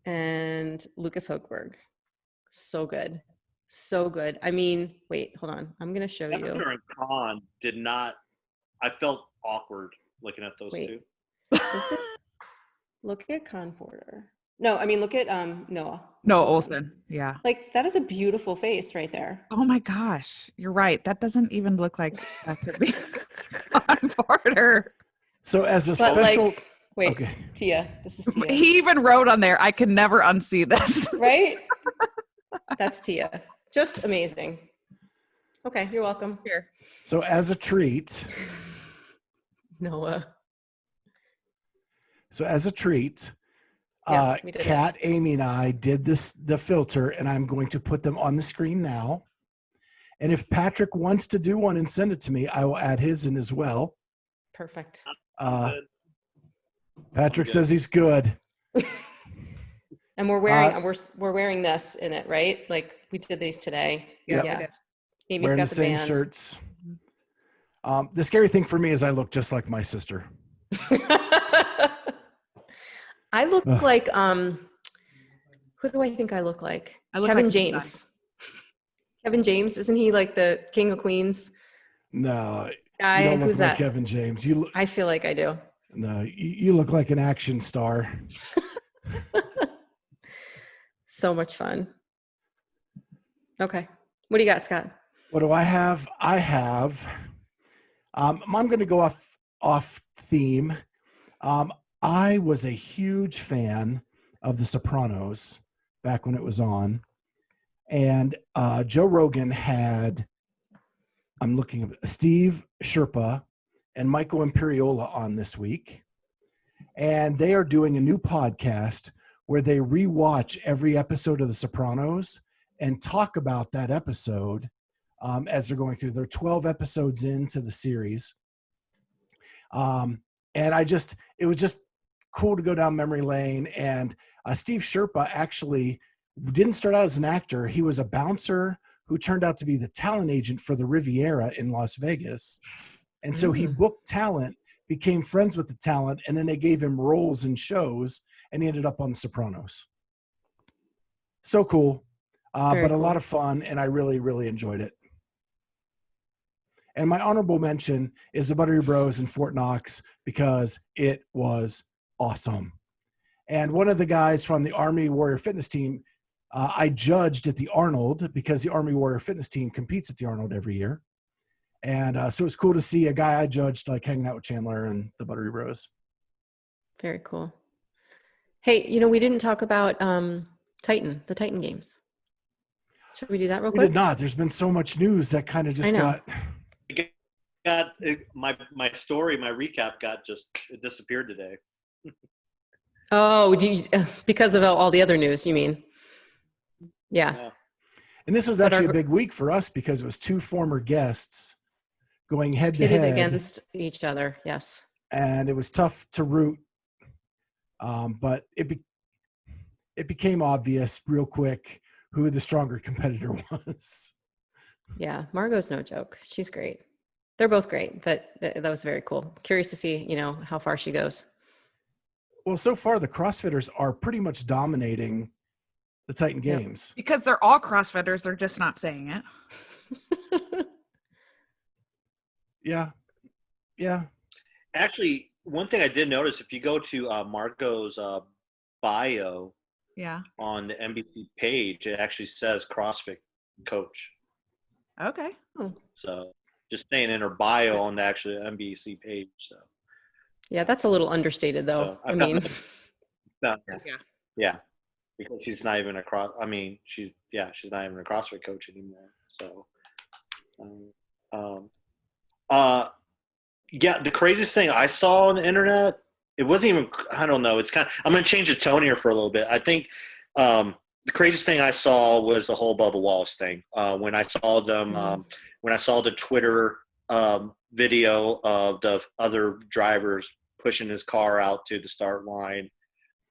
S4: and Lucas Hochberg. So good. So good. I mean, wait, hold on. I'm going to show you.
S3: Hepner and Khan did not, I felt awkward looking at those two.
S4: This is, look at Con Porter. No, I mean, look at Noah.
S2: No, Olsen. Yeah.
S4: Like, that is a beautiful face right there.
S2: Oh my gosh. You're right. That doesn't even look like that could be on Porter.
S1: So as a
S4: But
S1: special,
S4: like, wait,
S1: okay.
S4: Tia. This is Tia.
S2: He even wrote on there, I can never unsee this.
S4: Right? That's Tia. Just amazing. Okay, you're welcome.
S2: Here.
S1: So as a treat,
S4: Noah.
S1: Kat,
S4: we did it.
S1: Amy, and I did the filter, and I'm going to put them on the screen now. And if Patrick wants to do one and send it to me, I will add his in as well.
S4: Perfect.
S1: Patrick says he's good.
S4: And we're wearing we're wearing this in it, right? Like we did these today.
S1: Yep.
S4: Yeah. Amy's
S1: Wearing
S4: got
S1: the same
S4: band.
S1: shirts. The scary thing for me is I look just like my sister.
S4: I look like who do I think I look like?
S2: I look
S4: Kevin
S2: like
S4: James. Kevin James, isn't he like the King of Queens
S1: No,
S4: guy?
S1: you don't look
S4: Who's
S1: like
S4: that?
S1: Kevin James.
S4: I feel like I do.
S1: No, you look like an action star.
S4: So much fun. Okay. What do you got, Scott?
S1: What do I have? I'm going to go off theme. I was a huge fan of The Sopranos back when it was on. And Joe Rogan had, I'm looking at Steve Sherpa and Michael Imperioli on this week. And they are doing a new podcast where they rewatch every episode of The Sopranos and talk about that episode as they're going through. They're 12 episodes into the series. And it was just cool to go down memory lane. And Steve Sherpa actually didn't start out as an actor. He was a bouncer who turned out to be the talent agent for the Riviera in Las Vegas. And so he booked talent, became friends with the talent, and then they gave him roles in shows, and he ended up on The Sopranos. So cool, but a lot of fun, and I really, really enjoyed it. And my honorable mention is the Buttery Bros in Fort Knox because it was awesome. And one of the guys from the Army Warrior Fitness team, I judged at the Arnold because the Army Warrior Fitness team competes at the Arnold every year. And so it was cool to see a guy I judged like hanging out with Chandler and the Buttery Bros.
S4: Very cool. Hey, we didn't talk about the Titan games. Should we do that real quick?
S1: We did not. There's been so much news that kind of just got
S3: my story, my recap it disappeared today.
S4: Oh, because of all the other news, you mean? Yeah.
S1: And this was actually a big week for us because it was two former guests going head to
S4: pitted
S1: head
S4: against each other. Yes.
S1: And it was tough to root. But it became obvious real quick who the stronger competitor was.
S4: Yeah. Margot's no joke. She's great. They're both great, but that was very cool. Curious to see, how far she goes.
S1: Well, so far the CrossFitters are pretty much dominating the Titan games.
S2: Because they're all CrossFitters. They're just not saying it.
S1: Yeah.
S3: Actually, one thing I did notice, if you go to Margot's bio on the NBC page, it actually says CrossFit coach.
S2: Okay.
S3: So just staying in her bio on the actual NBC page. So
S4: Yeah, that's a little understated, though.
S3: So
S4: I mean,
S3: yeah, because she's not even she's not even a CrossFit coach anymore. So, yeah, the craziest thing I saw on the internet, it wasn't even, I don't know. It's I'm going to change the tone here for a little bit. I think the craziest thing I saw was the whole Bubba Wallace thing. When I saw them, when I saw the Twitter video of the other drivers pushing his car out to the start line,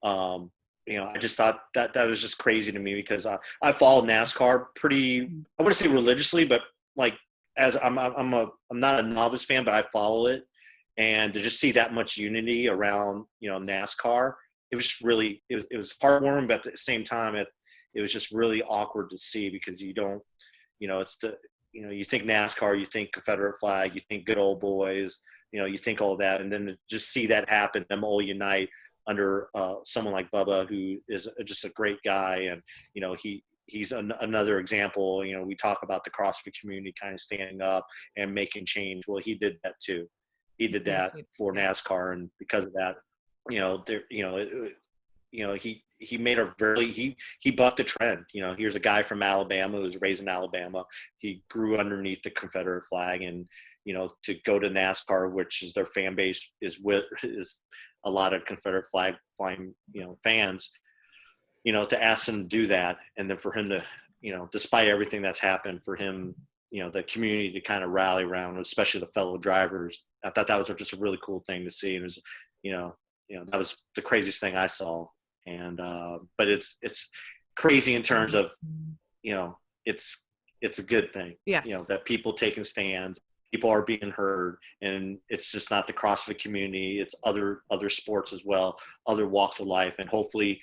S3: I just thought that was just crazy to me, because I follow NASCAR pretty, I wouldn't say religiously, but like, as I'm not a novice fan, but I follow it, and to just see that much unity around NASCAR, it was just really, it was heartwarming, but at the same time it was just really awkward to see, because you don't, it's you think NASCAR, you think Confederate flag, you think good old boys, you think all that, and then to just see that happen, them all unite under someone like Bubba, who is just a great guy, and he's another example. We talk about the CrossFit community kind of standing up and making change. Well, he did that too. He did that for NASCAR, and because of that, he made a he bucked the trend. Here's a guy from Alabama who was raised in Alabama. He grew underneath the Confederate flag, and to go to NASCAR, which is their fan base is a lot of Confederate flag flying fans. To ask him to do that, and then for him to, despite everything that's happened, for him, the community to kind of rally around, especially the fellow drivers. I thought that was just a really cool thing to see. And it was, that was the craziest thing I saw. And, but it's crazy in terms of, it's a good thing.
S2: Yes.
S3: That people taking stands, people are being heard, and it's just not the CrossFit community, it's other sports as well, other walks of life. And hopefully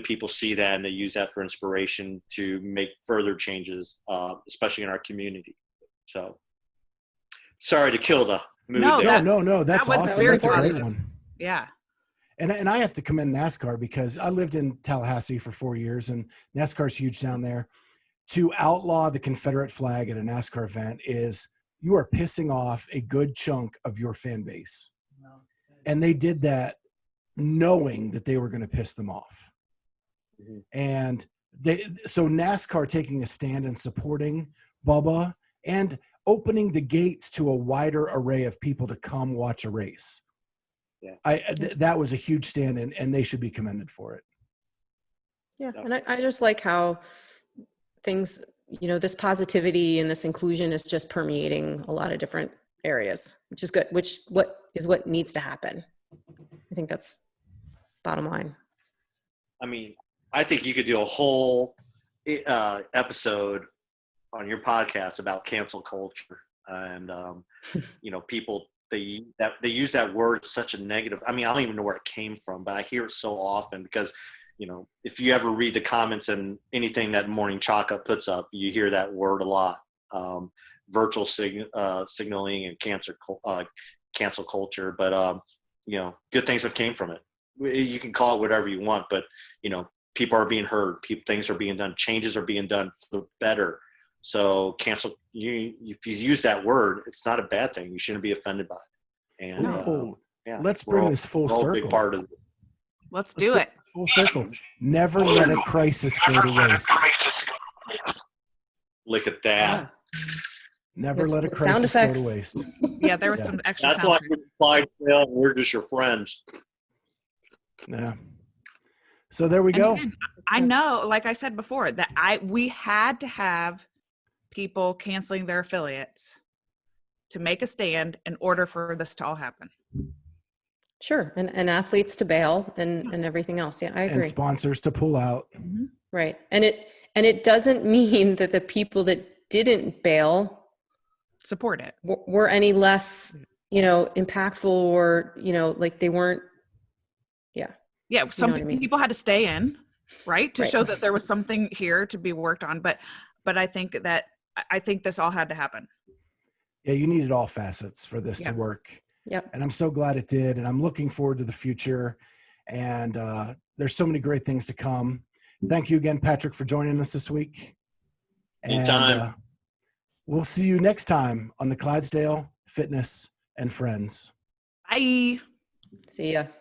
S3: people see that and they use that for inspiration to make further changes, especially in our community. So sorry to kill the mood there.
S1: No, that's awesome. That's a great one.
S2: Yeah.
S1: And I have to commend NASCAR, because I lived in Tallahassee for 4 years, and NASCAR's huge down there. To outlaw the Confederate flag at a NASCAR event you are pissing off a good chunk of your fan base. And they did that knowing that they were going to piss them off. Mm-hmm. And so NASCAR taking a stand and supporting Bubba and opening the gates to a wider array of people to come watch a race. Yeah. That was a huge stand, and they should be commended for it.
S4: Yeah. And I just like how things, this positivity and this inclusion is just permeating a lot of different areas, which is good, what needs to happen. I think that's bottom line.
S3: I mean, I think you could do a whole episode on your podcast about cancel culture, and people, they use that word such a negative. I mean, I don't even know where it came from, but I hear it so often, because if you ever read the comments and anything that Morning Chalk Up puts up, you hear that word a lot. Virtual signaling and cancel culture. But, good things have came from it. You can call it whatever you want, but, people are being heard. Things are being done. Changes are being done for the better. So if you use that word, it's not a bad thing. You shouldn't be offended by it. And
S1: let's bring this full circle.
S3: A big part of it.
S2: Let's do it.
S1: Full circle. Never let a crisis go to waste.
S3: Look at that.
S1: Never let a crisis go to waste.
S2: Yeah, there was some extra.
S3: That's why we're just your friends.
S1: Yeah. So there we go.
S2: Again, I know, like I said before, that we had to have people canceling their affiliates to make a stand in order for this to all happen.
S4: Sure. And athletes to bail and everything else. Yeah, I agree.
S1: And sponsors to pull out.
S2: Mm-hmm.
S4: Right. And it doesn't mean that the people that didn't bail
S2: support it
S4: were any less, impactful, or, like they weren't. Yeah.
S2: Yeah. Some people had to stay in, right. To show that there was something here to be worked on. But I think this all had to happen.
S1: Yeah. You needed all facets for this to work.
S4: Yep.
S1: And I'm so glad it did. And I'm looking forward to the future. And there's so many great things to come. Thank you again, Patrick, for joining us this week.
S3: Anytime.
S1: We'll see you next time on the Clydesdale Fitness and Friends.
S2: Bye.
S4: See ya.